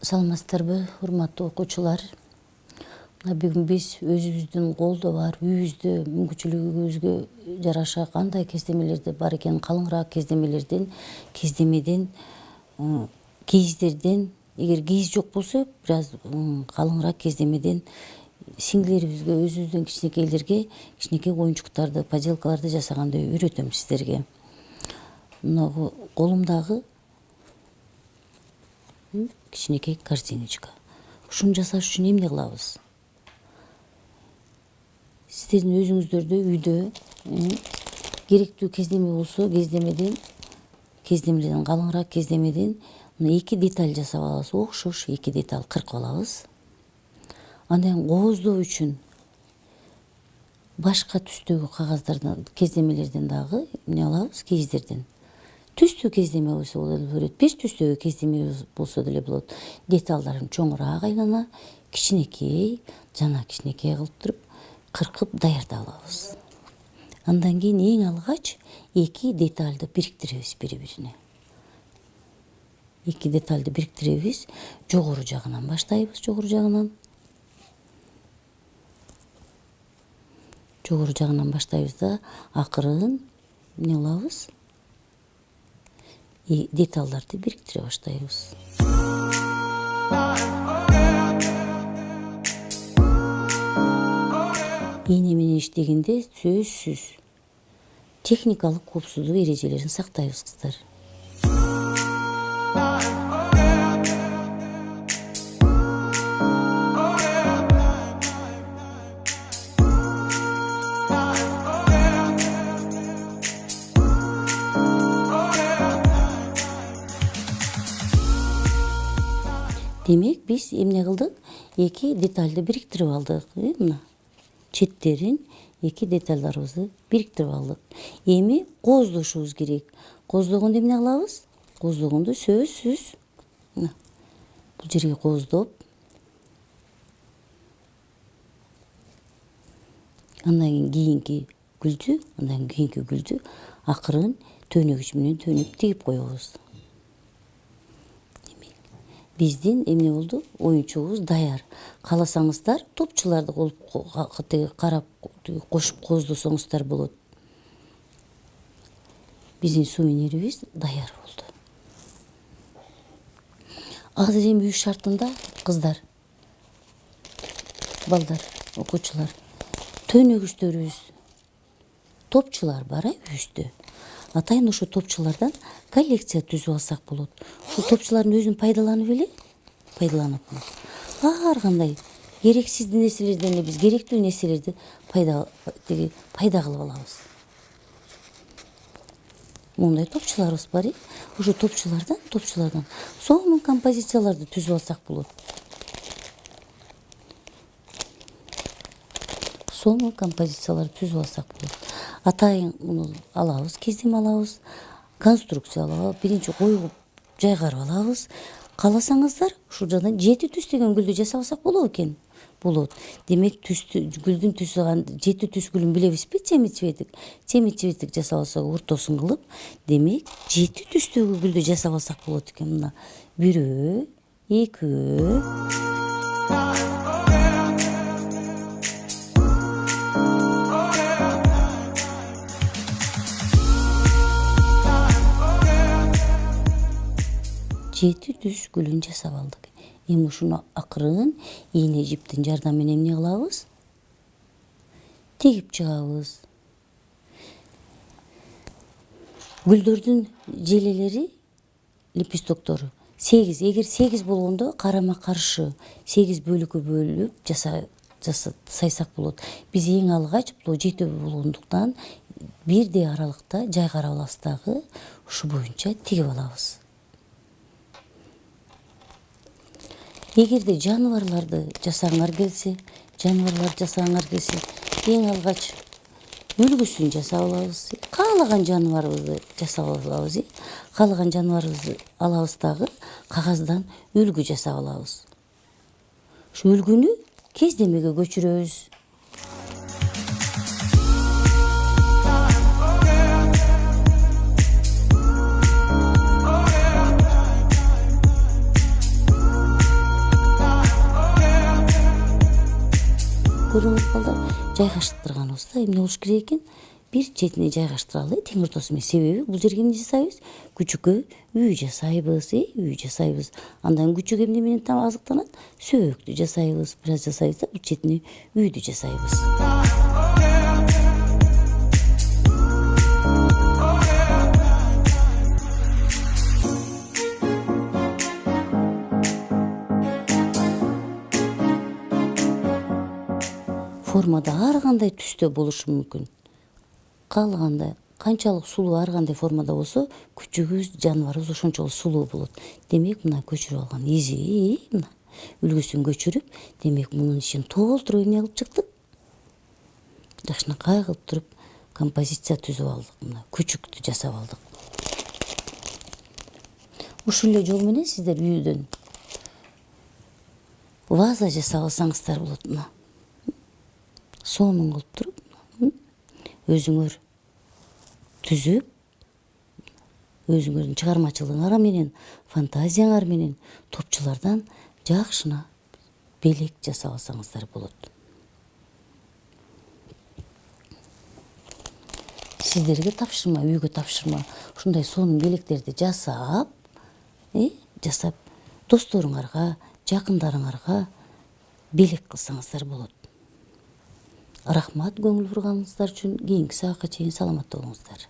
Саламатсыздарбы, урматтуу окуучулар. Бүгүн биз өзүбүздүн колдо бар, үйүбүздө мүмкүнчүлүгүбүзгө жараша кандай кездемелерди бар экенин, калыңыраак кездемеден, кийиздерден, эгер кийиз жок болсо, бир аз калыңыраак кездемеден сиңдилерибизге, өзүбүздүн кичинекейлерге кичинекей оюнчуктарды, поделкаларды жасаганды үйрөтөм сиздерге. Мына колумдагы кичинекей корзиночка. Ушуну жасаш үчүн эмне кылабыз? Сиздердин өзүңүздөрдө үйдө керектүү кездеме болсо, кездемеден калыңыраак кездемеден мына 2 деталь жасап алабыз. Окшош 2 деталь кыркып алабыз. Андан кооздоо үчүн башка түстөгү кагаздардан, кездемелерден дагы эмне алабыз? Кийиздерден. Түстүү кездеме болсо болот, бир түстөгү кездеме болсо деле болот. Деталдарын чоңураак айлана, кичинекей, жана кичинекей кылып туруп, кыркып даярдап алабыз. Андан кийин эң алгач 2 детальды бириктиребиз бири-бирине. 2 детальды бириктиребиз, жогору жагынан баштайбыз, жогору жагынан баштайбыз да акырын эмне кылабыз? Деталдарды бириктире баштайбыз. Ийне менен иштегенде сөзсүз техникалык коопсуздук эрежелерин сактайбыз, кыздар. Демек, биз эмне кылдык? 2 детальды бириктирип алдык. Мына четтерин 2 детальдарыбызды бириктирип алдык. Эми кооздошубуз керек. Кооздогондо эмне кылабыз? Кооздогондо сөзсүз бул жерге кооздоп, андан кийинки гүлдү акырын төнөгүч менен төнүп тигип коебуз. Биздин эмне болду? Оюнчугубуз даяр. Кааласаңыздар, топчуларды карап кошуп кооздосоңуздар болот. Биздин сувенирибиз даяр болду. Азыр эми үй шартында, кыздар, балдар, окуучулар, төнөгүчтөрүбүз, топчулар бар үйүбүздө. Атайын ошо топчулардан коллекция түзүп алсак болот. Ушул топчулардын өзүн пайдаланып ар кандай керексиз нерселерден эле биз керектүү нерселерди пайда кылып алабыз. Мондай топчуларыбыз бар. Ошо топчулардан сонун композицияларды түзүп алсак болот. Атайын алабыз, кездеме алабыз, конструкция алабыз, биринчи коюп жайгарып алабыз. Кааласаңыздар, ушул жадан 7 түс деген гүлдү жасап алсак болобу экен? Болот. Демек, гүлдүн түсү 7 түс гүлүн билебизби? Семицветик жасап алсак, ортосун кылып, демек 7 түстөгү гүлдү жасап алсак болот экен. Мына 1, 2 7 түс гүлүн жасап алдык. Эми ушуну акырын ийне жиптин жардамы менен эмне кылабыз? Тигип чыгабыз. Гүлдөрдүн желелери, лепестоктору 8. Эгер 8 болгондо карама каршы 8 бөлүккө бөлүп сайсак болот. Биз эң алгач бул 7 болгондуктан бирдей аралыкта жайгарып алабыз дагы, ушу боюнча тигип алабыз. Эгерде жаныбарларды жасаңар келсе, эң алгач үлгүсүн жасап алабыз. Каалаган жаныбарыбызды жасап алабыз. Каалаган жаныбарыбызды алабыз дагы, кагаздан үлгү жасап алабыз. Ушу үлгүнү кездемеге көчүрөбүз. көрүңүз балдар. Жайгаштырганыбызда эмне болуш керек экен? Бир четине жайгаштыралы тең ортосу менен. Себеби бул жерге эмне жасайбыз? Күчүккө үй жасайбыз, үй жасайбыз. Андан күчүк эмне менен азыктанат? Сөөктү жасайбыз, бир аз жасайбыз да бул четине үйдү жасайбыз. Формада ар кандай түстө болушу мүмкүн. Каалагандай канчалык сулуу ар кандай формада болсо, күчүгүбүз, жаныбарыбыз ошончолук сулуу болот. Демек, мына көчүрүп алган изи, мына үлгүсүн көчүрүп, демек мунун ичин толтуруп эмне кылып чыктык? Жакшынакай кылып туруп композиция түзүп алдык. Мына күчүктү жасап алдык. Ушул эле жол менен сиздер үйдөн ваза жасап алсаңыздар болот. Мына сонун кылып туруп өзүңөр түзүп, өзүңөрдүн чыгармачылыгыңар менен, фантазияңар менен топчулардан жакшына белек жасап алсаңыздар болот. Сиздерге тапшырма, үйгө тапшырма. Ушундай сонун белектерди жасап, досторуңарга, жакындарыңарга белек кылсаңыздар болот. Рахмат көңүл бурганыңыздар үчүн. Кийинки сабакка чейин саламатта болуңуздар.